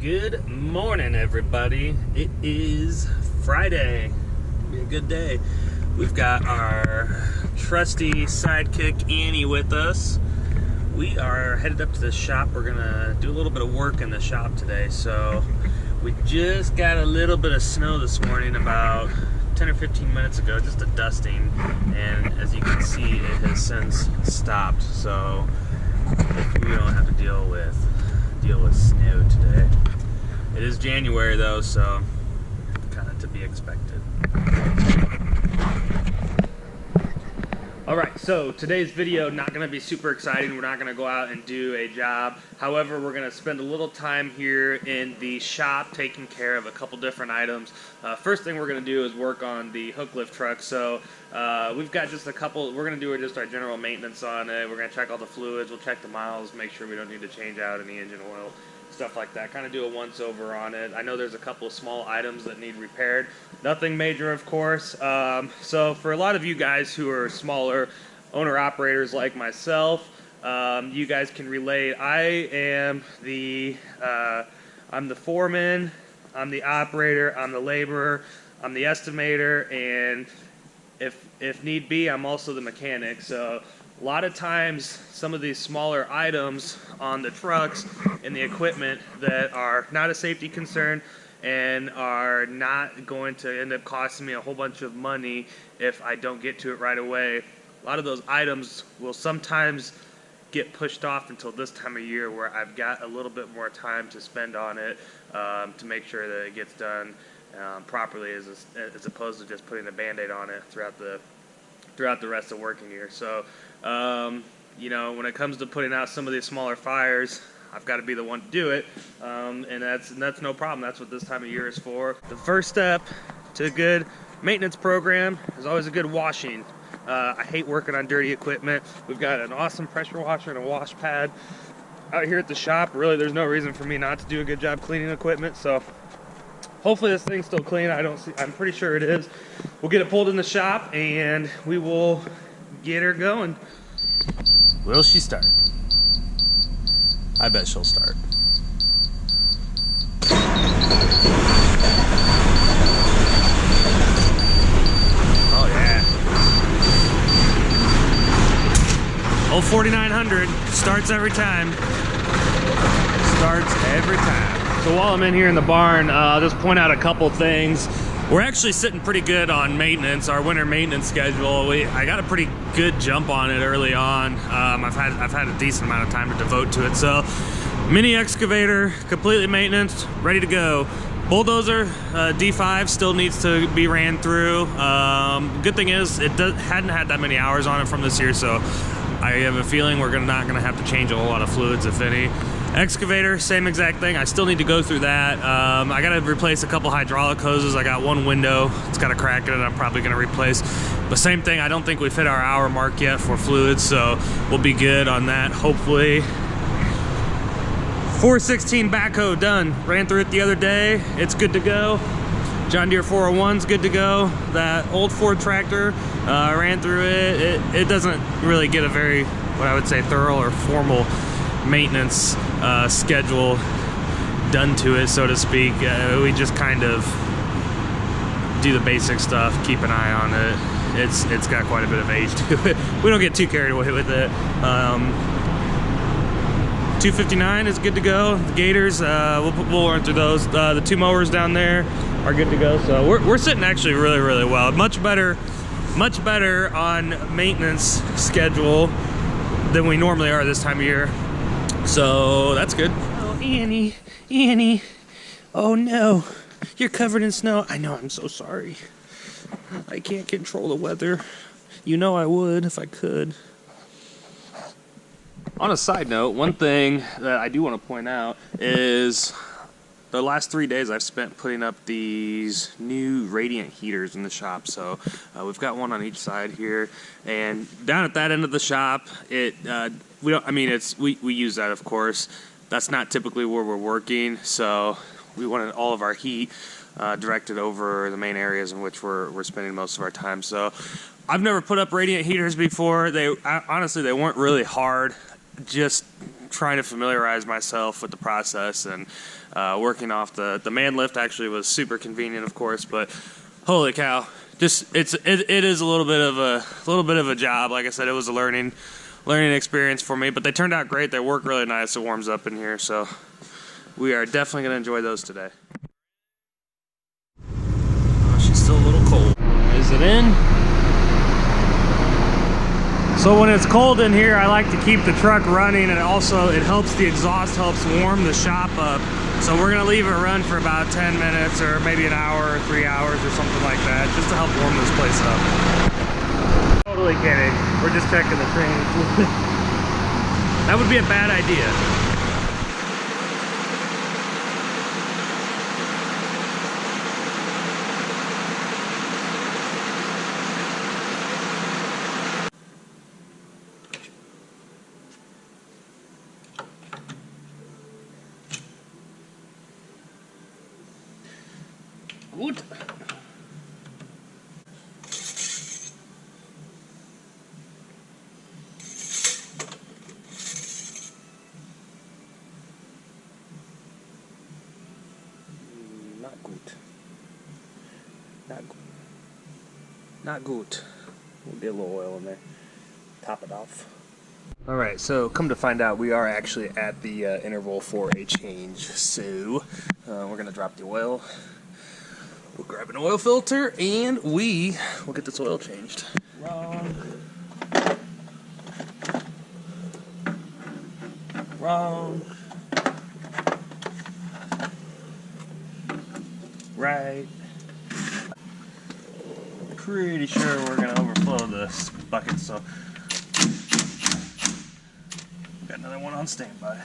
Good morning, everybody. It is Friday. It'll be a good day. We've got our trusty sidekick Annie with us. We are headed up to the shop. We're gonna do a little bit of work in the shop today. So we just got a little bit of snow this morning, about 10 or 15 minutes ago, just a dusting, and as you can see, it has since stopped. So we don't have to deal with snow today. It is January though, so kind of to be expected. Alright, so today's video not going to be super exciting. We're not going to go out and do a job. However, we're going to spend a little time here in the shop taking care of a couple different items. First thing we're going to do is work on the Hooklift truck. So we've got just a couple, we're going to do just our general maintenance on it. We're going to check all the fluids, we'll check the miles, make sure we don't need to change out any engine oil, stuff like that. Kind of do a once over on it. I know there's a couple of small items that need repaired. Nothing major, of course. So for a lot of you guys who are smaller owner-operators like myself, you guys can relate. I am I'm the foreman, I'm the operator, I'm the laborer, I'm the estimator, and if need be, I'm also the mechanic. So a lot of times, some of these smaller items on the trucks and the equipment that are not a safety concern and are not going to end up costing me a whole bunch of money if I don't get to it right away, a lot of those items will sometimes get pushed off until this time of year, where I've got a little bit more time to spend on it to make sure that it gets done properly, as opposed to just putting a Band-Aid on it throughout the rest of the working year. So you know, when it comes to putting out some of these smaller fires, I've got to be the one to do it, and that's no problem. That's what this time of year is for. The first step to a good maintenance program is always a good washing. I hate working on dirty equipment. We've got an awesome pressure washer and a wash pad out here at the shop. Really, there's no reason for me not to do a good job cleaning equipment. So hopefully this thing's still clean. I'm pretty sure it is. We'll get it pulled in the shop and we will get her going. Will she start? I bet she'll start. Oh yeah. Old 4900 starts every time. Starts every time. So while I'm in here in the barn, I'll just point out a couple things. We're actually sitting pretty good on maintenance, our winter maintenance schedule. I got a pretty good jump on it early on. I've had a decent amount of time to devote to it. So, mini excavator, completely maintenance, ready to go. Bulldozer, D5 still needs to be ran through. Good thing is, it hadn't had that many hours on it from this year, so I have a feeling we're not gonna have to change a whole lot of fluids, if any. Excavator, same exact thing. I still need to go through that. I gotta replace a couple hydraulic hoses. I got one window, it's got a crack in it, I'm probably gonna replace. But same thing, I don't think we've hit our hour mark yet for fluids, so we'll be good on that, hopefully. 416 backhoe done. Ran through it the other day, it's good to go. John Deere 401's good to go. That old Ford tractor, ran through it. It doesn't really get a very, what I would say, thorough or formal maintenance schedule done to it, so to speak. We just kind of do the basic stuff, keep an eye on it. It's got quite a bit of age to it. We don't get too carried away with it. 259 is good to go. The gators, we'll run through those. The two mowers down there are good to go. So we're sitting actually really, really well. Much better on maintenance schedule than we normally are this time of year. So that's good. Oh, Annie, oh no, you're covered in snow. I know, I'm so sorry. I can't control the weather. You know I would if I could. On a side note, one thing that I do want to point out is the last 3 days I've spent putting up these new radiant heaters in the shop. So we've got one on each side here, and down at that end of the shop, we use that, of course. That's not typically where we're working, so we wanted all of our heat directed over the main areas in which we're spending most of our time. So I've never put up radiant heaters before. Honestly, they weren't really hard. Just trying to familiarize myself with the process, and working off the man lift actually was super convenient, of course, but holy cow, just it is a little bit of a job. Like I said, it was a learning experience for me, but they turned out great. They work really nice. It warms up in here, so we are definitely going to enjoy those today. Oh, she's still a little cold. Is it in? So when it's cold in here, I like to keep the truck running, and also it helps, the exhaust helps warm the shop up. So we're gonna leave it run for about 10 minutes or maybe an hour or 3 hours or something like that, just to help warm this place up. Totally kidding. We're just checking the train. That would be a bad idea. Gut. Not good. Not good. Not good. We'll get a little oil in there. Top it off. Alright, so come to find out, we are actually at the interval for a change. So we're going to drop the oil. We'll grab an oil filter and we will get this oil changed. Wrong. Wrong. Right. Pretty sure we're going to overflow this bucket, so got another one on standby.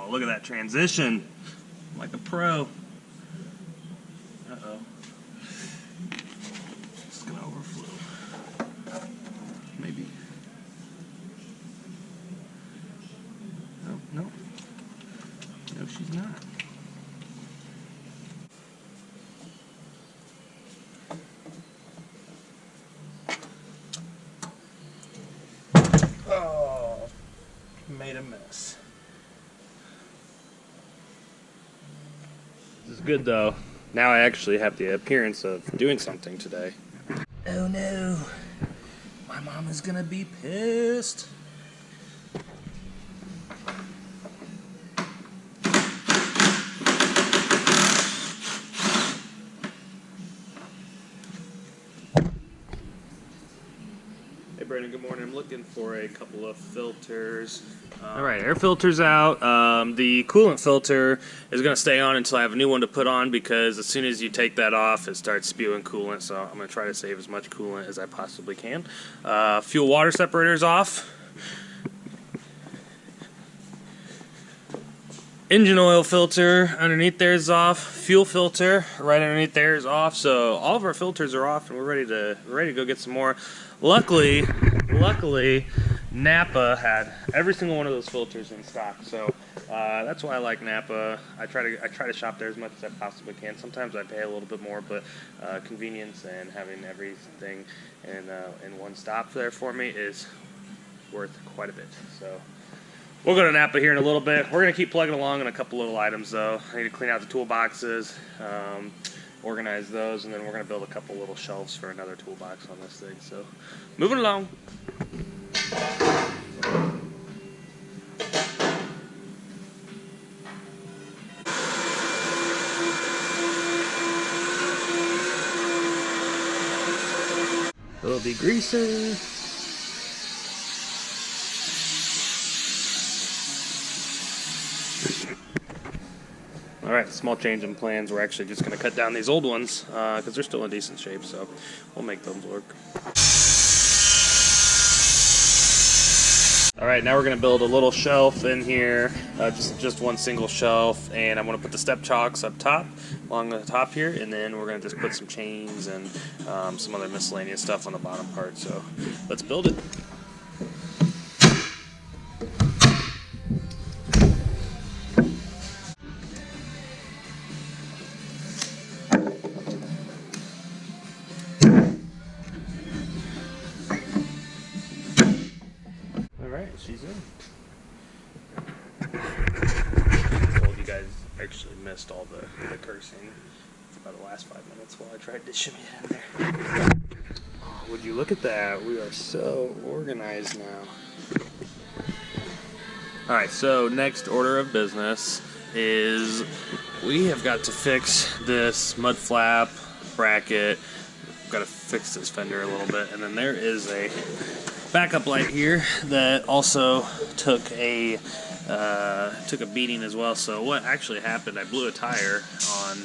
Look at that transition, like a pro. Uh-oh. It's gonna overflow. Maybe. No, no. No, she's not. Oh, made a mess. This is good though. Now I actually have the appearance of doing something today. Oh no, my mom is gonna be pissed. Hey Brandon, good morning. I'm looking for a couple of filters. Alright, air filter's out. The coolant filter is going to stay on until I have a new one to put on, because as soon as you take that off, it starts spewing coolant, so I'm going to try to save as much coolant as I possibly can. Fuel water separator's off. Engine oil filter underneath there is off. Fuel filter right underneath there is off. So all of our filters are off, and we're ready to go get some more. Luckily, Napa had every single one of those filters in stock, so that's why I like Napa. I try to shop there as much as I possibly can. Sometimes I pay a little bit more, but convenience and having everything in one stop there for me is worth quite a bit. So we'll go to Napa here in a little bit. We're gonna keep plugging along on a couple little items though. I need to clean out the toolboxes, organize those, and then we're gonna build a couple little shelves for another toolbox on this thing. So moving along. Little degreaser. Alright, small change in plans. We're actually just going to cut down these old ones because they're still in decent shape, so we'll make those work. Alright, now we're going to build a little shelf in here, just one single shelf, and I'm going to put the step chocks up top, along the top here, and then we're going to just put some chains and some other miscellaneous stuff on the bottom part, so let's build it. she's in. I told you guys actually missed all the cursing for about the last 5 minutes while I tried to shimmy it in there. Oh, would you look at that? We are so organized now. Alright, so next order of business is we have got to fix this mud flap bracket. We've got to fix this fender a little bit, and then there is a backup light here that also took a beating as well. So what actually happened, I blew a tire on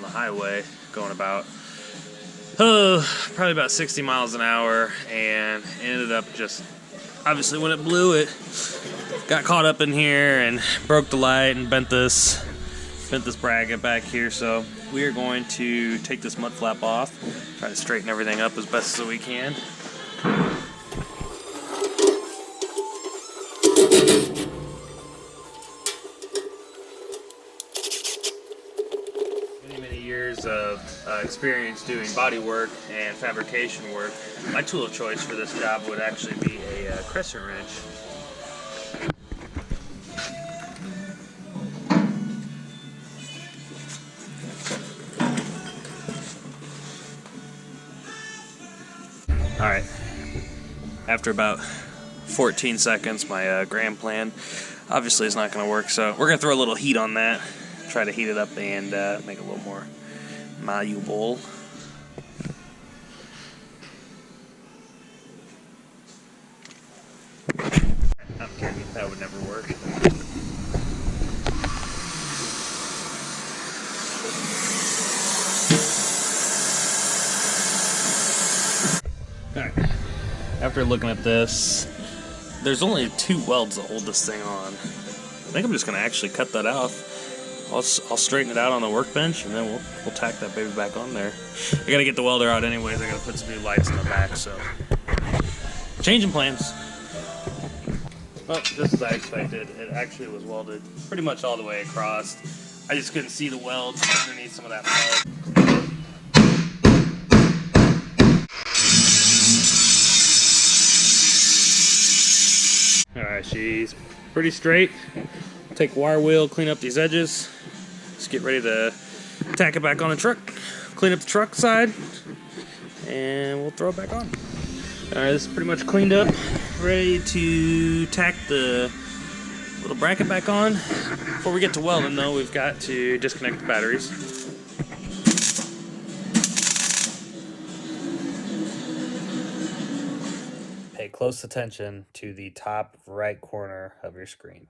the highway going about probably about 60 miles an hour, and ended up just, obviously when it blew, it got caught up in here and broke the light and bent this bracket back here. So we are going to take this mud flap off, try to straighten everything up as best as we can. Many years of experience doing body work and fabrication work, my tool of choice for this job would actually be a crescent wrench. Alright, after about 14 seconds, my grand plan obviously is not going to work, so we're going to throw a little heat on that, try to heat it up and make it a little more malleable. I'm kidding, that would never work. Alright, after looking at this, there's only 2 welds that hold this thing on. I think I'm just going to actually cut that off. I'll straighten it out on the workbench, and then we'll tack that baby back on there. I got to get the welder out anyways. I got to put some new lights in the back, so changing plans. Well, just as I expected, it actually was welded pretty much all the way across. I just couldn't see the welds underneath some of that mud. Alright, she's pretty straight. Take a wire wheel, clean up these edges. Just get ready to tack it back on the truck. Clean up the truck side, and we'll throw it back on. Alright, this is pretty much cleaned up. Ready to tack the little bracket back on. Before we get to welding though, we've got to disconnect the batteries. Pay close attention to the top right corner of your screen.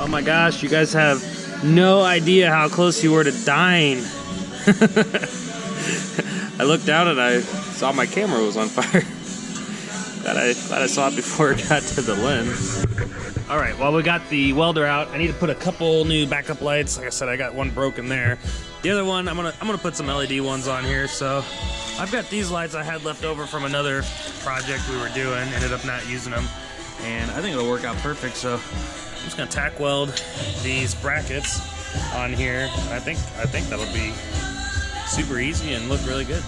Oh my gosh, you guys have no idea how close you were to dying. I looked down and I saw my camera was on fire. Glad I saw it before it got to the lens. Alright, while we got the welder out, I need to put a couple new backup lights. Like I said, I got one broken there. The other one, I'm gonna put some LED ones on here. So I've got these lights I had left over from another project we were doing, ended up not using them, and I think it'll work out perfect. So I'm just gonna tack weld these brackets on here. I think that'll be super easy and look really good.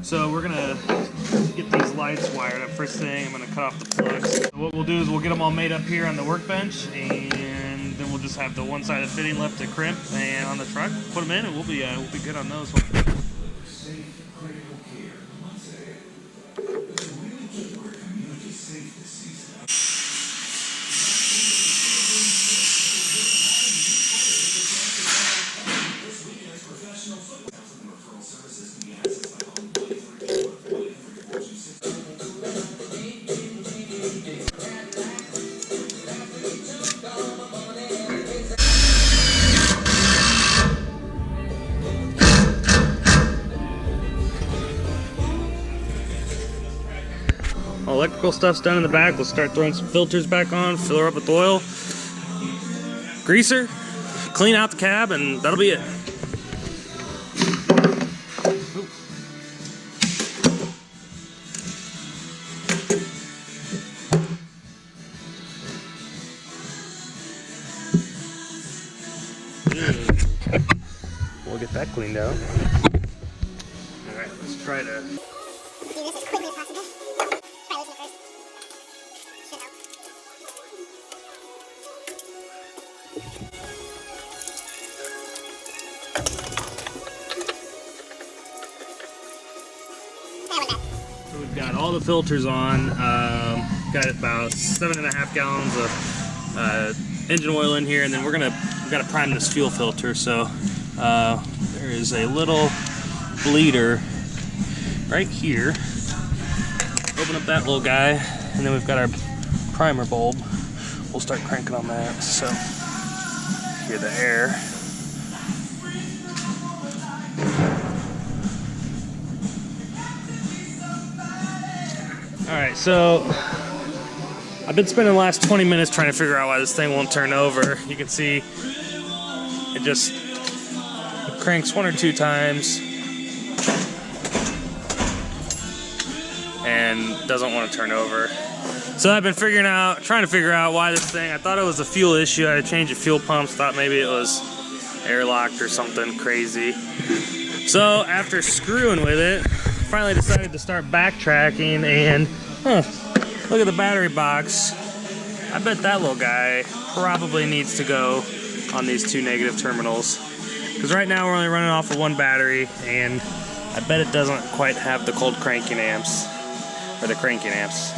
So we're gonna get these lights wired up. First thing, I'm gonna cut off the plugs. So what we'll do is we'll get them all made up here on the workbench, and then we'll just have the one side of the fitting left to crimp, and on the truck, put them in, and we'll be good on those. Electrical stuff's done in the back. We'll start throwing some filters back on, fill her up with oil. greaser, clean out the cab, and that'll be it. We'll get that cleaned out. Alright, let's try to do this as quickly as possible. Try loosening it first. Should help. So we've got all the filters on. Got about 7.5 gallons of engine oil in here, and then we've got to prime this fuel filter. So there is a little bleeder right here. Open up that little guy, and then we've got our primer bulb. We'll start cranking on that. So hear the air. Alright, so I've been spending the last 20 minutes trying to figure out why this thing won't turn over. You can see it just cranks 1 or 2 times and doesn't want to turn over. So I've been trying to figure out why this thing, I thought it was a fuel issue. I had to change the fuel pumps, thought maybe it was airlocked or something crazy. So after screwing with it, finally decided to start backtracking, and look at the battery box. I bet that little guy probably needs to go on these 2 negative terminals, because right now we're only running off of 1 battery, and I bet it doesn't quite have the cold cranking amps, or the cranking amps,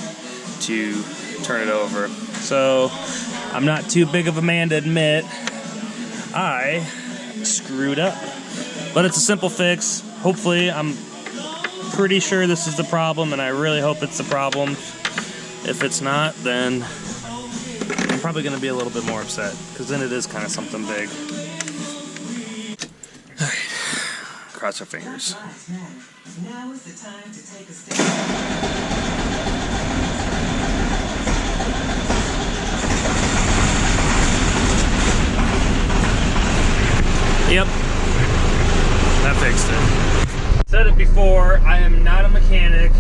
to turn it over. So I'm not too big of a man to admit I screwed up, but it's a simple fix. Hopefully, I'm pretty sure this is the problem, and I really hope it's the problem. If it's not, then I'm probably going to be a little bit more upset, because then it is kind of something big. Alright, cross our fingers. Now is the time to take a step. Yep, that fixed it. Said it before, I am not a mechanic.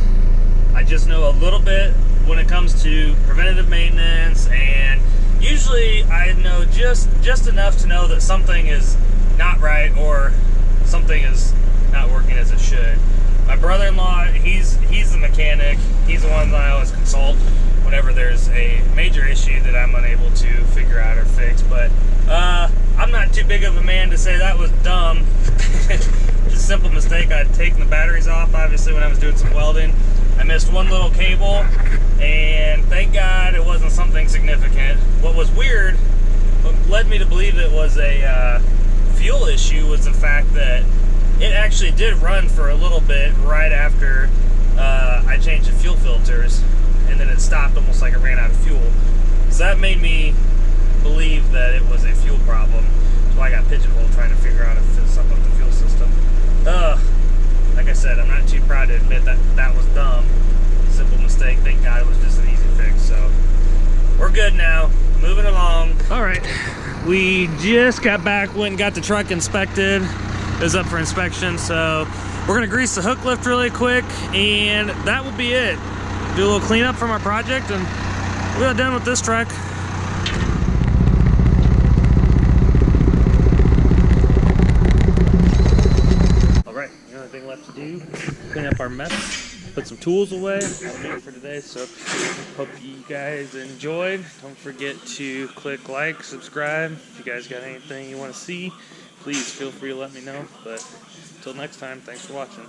I just know a little bit when it comes to preventative maintenance, and usually I know just enough to know that something is not right or something is not working as it should. My brother-in-law, he's the mechanic. He's the one that I always consult whenever there's a major issue that I'm unable to figure out or fix. But I'm not too big of a man to say that was dumb. Just a simple mistake. I'd taken the batteries off, obviously, when I was doing some welding. I missed 1 little cable, and thank God it wasn't something significant. What was weird, what led me to believe it was a fuel issue, was the fact that it actually did run for a little bit right after I changed the fuel filters, and then it stopped almost like it ran out of fuel. So that made me believe that it was a fuel problem. So I got pigeonholed trying to figure out if it's something with the fuel system. Like I said, I'm not too proud to admit that that was dumb. Simple mistake. Thank God it was just an easy fix. So we're good now. Moving along. All right, we just got back, went and got the truck inspected. It was up for inspection, so we're gonna grease the hook lift really quick, and that will be it. Do a little cleanup from our project, and we're done with this truck. All right, the only thing left to do, clean up our mess, put some tools away. That'll be it for today. So hope you guys enjoyed. Don't forget to click like, subscribe. If you guys got anything you want to see, please feel free to let me know. But until next time, thanks for watching.